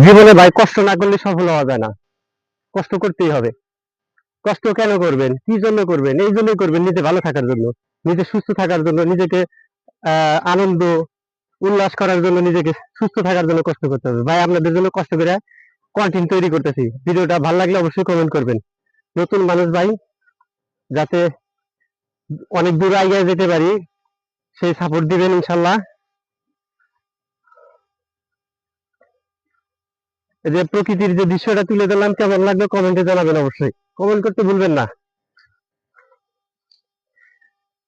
জীবনে ভাই কষ্ট না করলে সফল হওয়া যায় না। কষ্ট করতেই হবে। কষ্ট কেন করবেন, কি জন্য করবেন? এই জন্যই করবেন, নিজে ভালো থাকার জন্য, নিজে সুস্থ থাকার জন্য, নিজেকে আনন্দ উল্লাস করার জন্য, নিজেকে সুস্থ থাকার জন্য কষ্ট করতে হবে। ভাই আপনাদের জন্য কষ্ট করে কন্টেন্ট তৈরি করতেছি। ভিডিওটা ভালো লাগলে অবশ্যই কমেন্ট করবেন। নতুন মানুষ ভাই, যাতে অনেক দূর এগিয়ে যেতে পারি সেই সাপোর্ট দিবেন ইনশাল্লাহ। এই যে প্রকৃতির যে দৃশ্যটা তুলে ধরলাম, কেমন লাগলো কমেন্টে জানাবেন, অবশ্যই কমেন্ট করতে ভুলবেন না।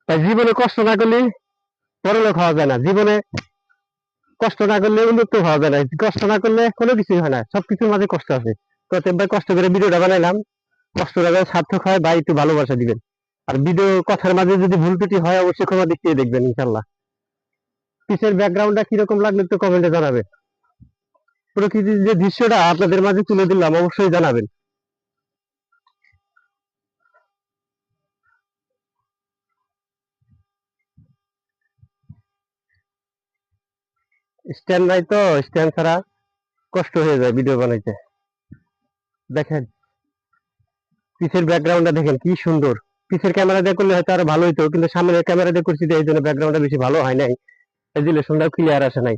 তাই জীবনে কষ্ট না করলে পরলোক হওয়া যায় না। জীবনে কষ্ট না করলে উন্নত হওয়া যায় না। কষ্ট না করলে কোনো কিছুই হয় না, সবকিছুর মাঝে কষ্ট আছে। তো ভাই কষ্ট করে ভিডিওটা বানাইলাম, কষ্টটা যেন সার্থক হয় ভাই, একটু ভালোবাসা দিবেন। আর ভিডিও কথার মাঝে যদি ভুল ত্রুটি হয় অবশ্যই ক্ষমা দিতে দেখবেন ইনশাল্লাহ। পিছের ব্যাকগ্রাউন্ডটা কিরকম লাগলো একটু কমেন্টে জানাবেন। প্রকৃতির যে দৃশ্যটা আপনাদের মাঝে তুলে দিলাম অবশ্যই জানাবেন। স্ট্যান্ড নাই তো, স্ট্যান্ড ছাড়া কষ্ট হয়ে যায় ভিডিও বানাইতে। দেখেন পিছের ব্যাকগ্রাউন্ডটা, দেখেন কি সুন্দর। পিছের ক্যামেরা দিয়ে করলে হয়তো আরো ভালো হইতো, কিন্তু সামনের ক্যামেরা দিয়ে করছি, এই জন্য ব্যাকগ্রাউন্ডটা বেশি ভালো হয় নাই, রেজুলেশনটা ক্লিয়ার আসে নাই।